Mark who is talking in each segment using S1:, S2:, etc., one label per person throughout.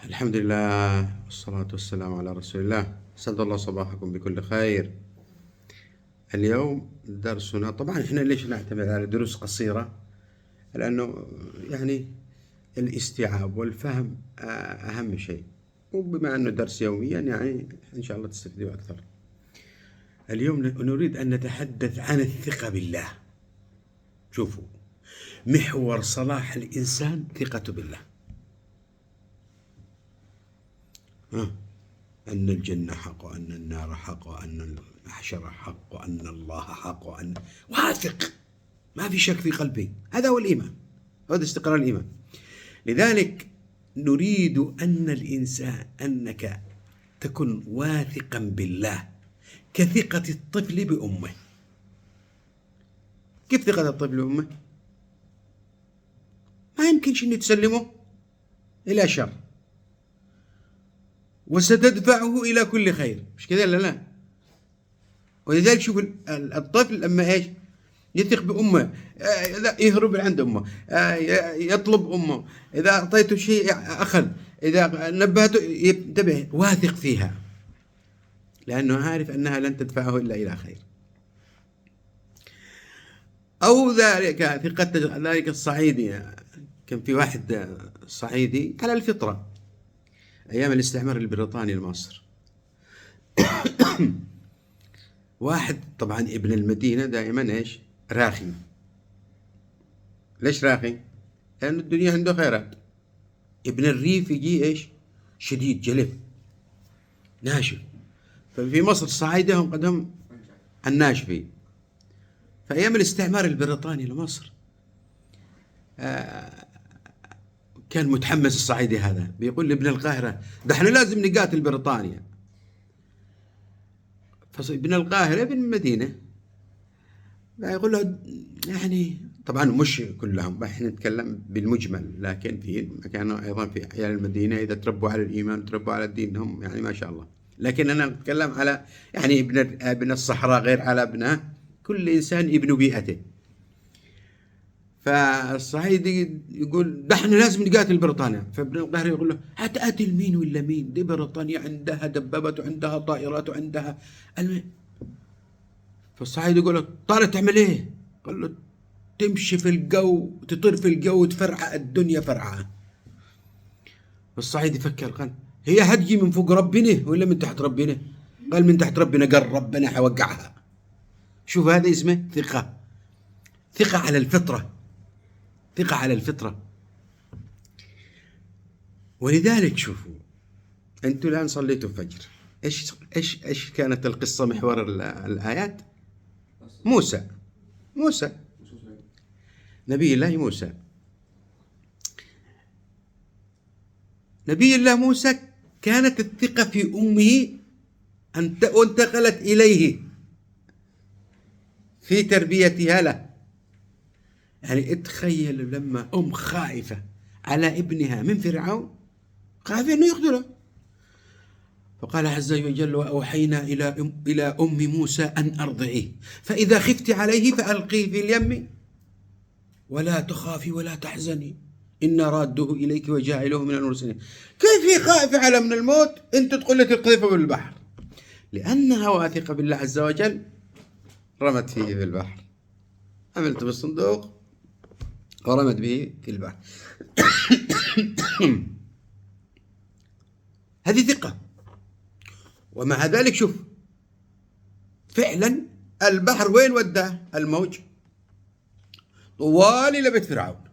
S1: الحمد لله والصلاة والسلام على رسول الله. سعد الله صباحكم بكل خير. اليوم درسنا، طبعا احنا ليش نعتمد على دروس قصيرة؟ لأنه يعني الاستيعاب والفهم أهم شيء، وبما أنه درس يوميا يعني إن شاء الله تستفيدوا أكثر. اليوم نريد أن نتحدث عن الثقة بالله. شوفوا، محور صلاح الإنسان ثقته بالله. أن الجنة حق، وأن النار حق، وأن المحشر حق، وأن الله حق، وأن واثق، ما في شك في قلبي. هذا هو الإيمان، هذا استقرار الإيمان. لذلك نريد أن الإنسان أنك تكون واثقا بالله كثقة الطفل بأمه. كيف ثقة الطفل بأمه؟ ما يمكنش أن تسلمه إلى شر، وستدفعه إلى كل خير، مش كذا؟ لا. ولذلك شوف الطفل لما إيش يثق بأمه، يهرب عند أمه، يطلب أمه، إذا أعطيته شيء أخذ، إذا نبهته ينتبه، واثق فيها، لأنه عارف أنها لن تدفعه إلا إلى خير. أو ذلك ثقة ذلك الصعيدي. كان في واحد صعيدي على الفطرة أيام الاستعمار البريطاني لمصر. واحد طبعا ابن المدينة دائما إيش؟ راخي. ليش راخي؟ لأن الدنيا عنده خيرات. ابن الريف يجي إيش؟ شديد، جلف، ناشف. ففي مصر الصعايدة هم قدهم الناشفين. فأيام الاستعمار البريطاني لمصر كان متحمس الصعيدي هذا، بيقول لابن القاهرة ده احنا لازم نقاتل بريطانيا. فابن القاهرة ابن المدينة يقول له يعني طبعا مش كلهم، احنا نتكلم بالمجمل، لكن في كانوا ايضا في عيال المدينة اذا تربوا على الايمان تربوا على الدين هم يعني ما شاء الله. لكن انا اتكلم على يعني ابن الصحراء غير على ابنه، كل انسان ابن بيئته. فالصعيدي يقول ده احنا لازم نقاتل بريطانيا. فابن القاهرة يقول له هتقاتل مين ولا مين؟ دي بريطانيا عندها دبابات وعندها طائرات وعندها فالصعيدي يقول له طالع تعمل ايه؟ قال له تمشي في الجو، تطير في الجو وتفرع الدنيا فرعة. والصعيدي فكر قال هي هتجي من فوق ربنا ولا من تحت ربنا؟ قال من تحت ربنا. قال ربنا حيوقعها. شوف هذا اسمه ثقة، ثقة على الفطرة، ثقة على الفطرة. ولذلك شوفوا، أنتوا الآن صليتوا الفجر، إيش كانت القصة محور الآيات؟ موسى نبي الله موسى. نبي الله موسى كانت الثقة في أمه وانتقلت إليه في تربيتها له. يعني اتخيل لما أم خائفة على ابنها من فرعون، خايفة أنه يقتله، فقال عز وجل وأوحينا إلى أم موسى أن أرضعيه فإذا خفت عليه فألقيه في اليم ولا تخافي ولا تحزني إنا رادوه إليك وجاعلوه من المرسلين. كيف هي خائفة على من الموت أنت تقول لك القذفه بالبحر؟ لأنها واثقة بالله عز وجل رمت فيه في البحر، عملت بالصندوق ورمت به في البحر. هذه ثقة. ومع ذلك شوف فعلا البحر وين وداه؟ الموج طوال إلى بيت فرعون.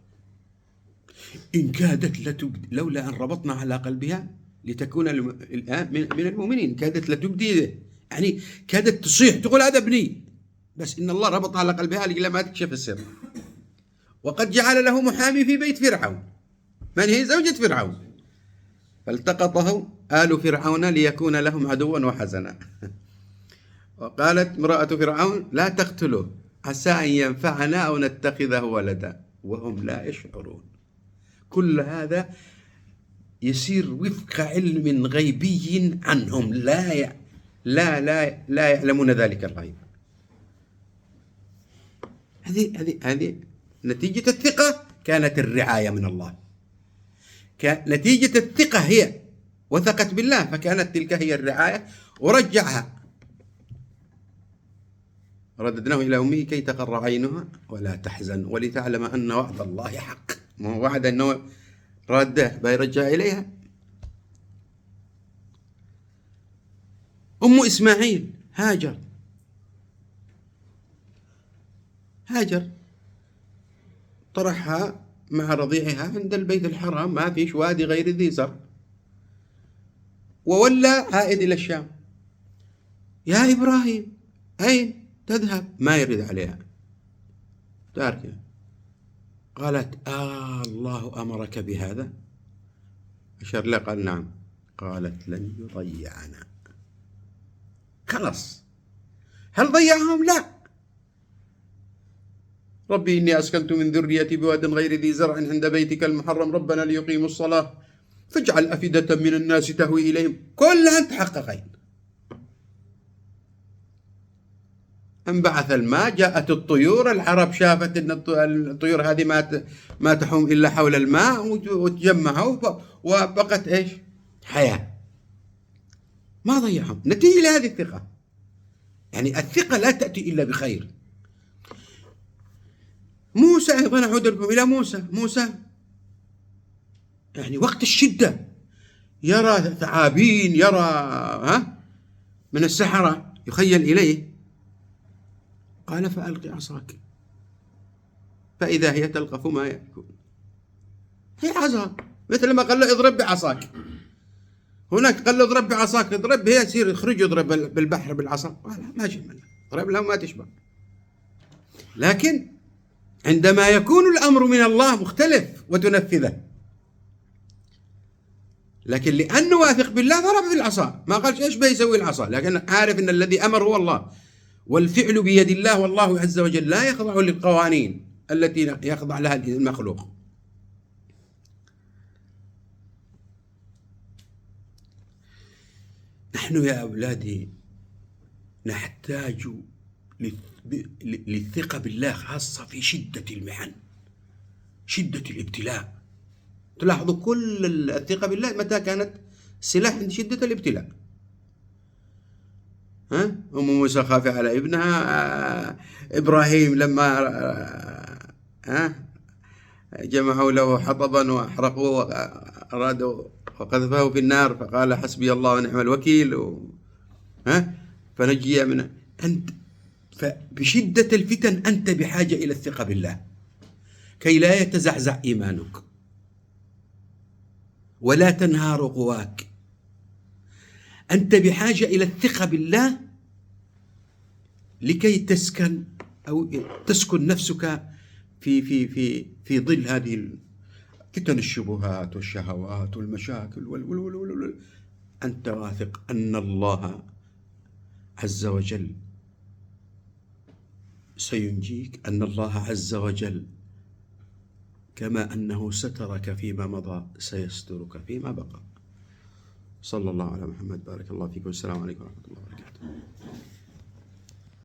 S1: إن كادت لولا أن ربطنا على قلبها لتكون الآن من المؤمنين. كادت لتبدي، يعني كادت تصيح تقول هذا ابني، بس إن الله ربط على قلبها لكي ما تكشف السر. وقد جعل له محامي في بيت فرعون، من هي؟ زوجة فرعون. فالتقطه آل فرعون ليكون لهم عدوا وحزنا. وقالت امرأة فرعون لا تقتلوه عسى أن ينفعنا أو نتخذه ولدا وهم لا يشعرون. كل هذا يسير وفق علم غيبي عنهم، لا يعلمون ذلك الغيب. هذه نتيجة الثقة. كانت الرعاية من الله، نتيجة الثقة هي وثقت بالله، فكانت تلك هي الرعاية ورجعها. رددناه إلى أمه كي تقر عينها ولا تحزن ولتعلم أن وعد الله حق. ما هو وعد أنه راده بيرجع إليها. أم إسماعيل هاجر طرحها مع رضيعها عند البيت الحرام، ما فيش وادي غير ذي زرع، وولى عائد إلى الشام. يا إبراهيم أين تذهب؟ ما يرد عليها، تاركها. قالت الله أمرك بهذا؟ أشار له قال نعم. قالت لن يضيعنا. خلاص. هل ضيعهم؟ لا. ربي إني أسكنت من ذريتي بواد غير ذي زرع عند بيتك المحرم ربنا ليقيموا الصلاة فاجعل أفئدة من الناس تهوي إليهم. كلها تحققين. انبعث الماء، جاءت الطيور، العرب شافت أن الطيور هذه ما تحوم إلا حول الماء وتجمعوا وبقت إيش؟ حياة. ما ضيعهم نتيجة لهذه الثقة. يعني الثقة لا تأتي إلا بخير. موسى أيضا أعود لكم إلى موسى يعني وقت الشدة يرى ثعابين، يرى من السحرة يخيل إليه، قال فألقي عصاك فإذا هي تلقف ما يأكل. هي عصا، مثل ما قال له اضرب بعصاك، هناك قال له اضرب بعصاك، اضرب، هي يصير يخرج يضرب بالبحر بالعصا، قال ما شمل، اضرب له ما تشبع. لكن عندما يكون الأمر من الله مختلف وتنفذه. لكن لأنه واثق بالله ضرب بالعصا، ما قالش إيش بيسوي العصا، لكن عارف أن الذي أمر هو الله، والفعل بيد الله، والله عز وجل لا يخضع للقوانين التي يخضع لها المخلوق. نحن يا أولادي نحتاج للثقة بالله، خاصة في شدة المحن، شدة الابتلاء. تلاحظوا كل الثقة بالله متى كانت سلاح عند شدة الابتلاء. أم موسى خافت على ابنها، إبراهيم لما جمعوا له حطبا وأحرقوه وأرادوا وقذفه في النار فقال حسبي الله ونعم الوكيل فنجي منه. أنت فبشدة الفتن أنت بحاجة إلى الثقة بالله كي لا يتزعزع إيمانك ولا تنهار قواك. أنت بحاجة إلى الثقة بالله لكي تسكن أو تسكن نفسك في ظل هذه فتن الشبهات والشهوات والمشاكل أنت واثق أن الله عز وجل سينجيك، أن الله عز وجل كما أنه سترك فيما مضى سيسترك فيما بقى. صلى الله على محمد، بارك الله فيكم، السلام عليكم ورحمة الله وبركاته.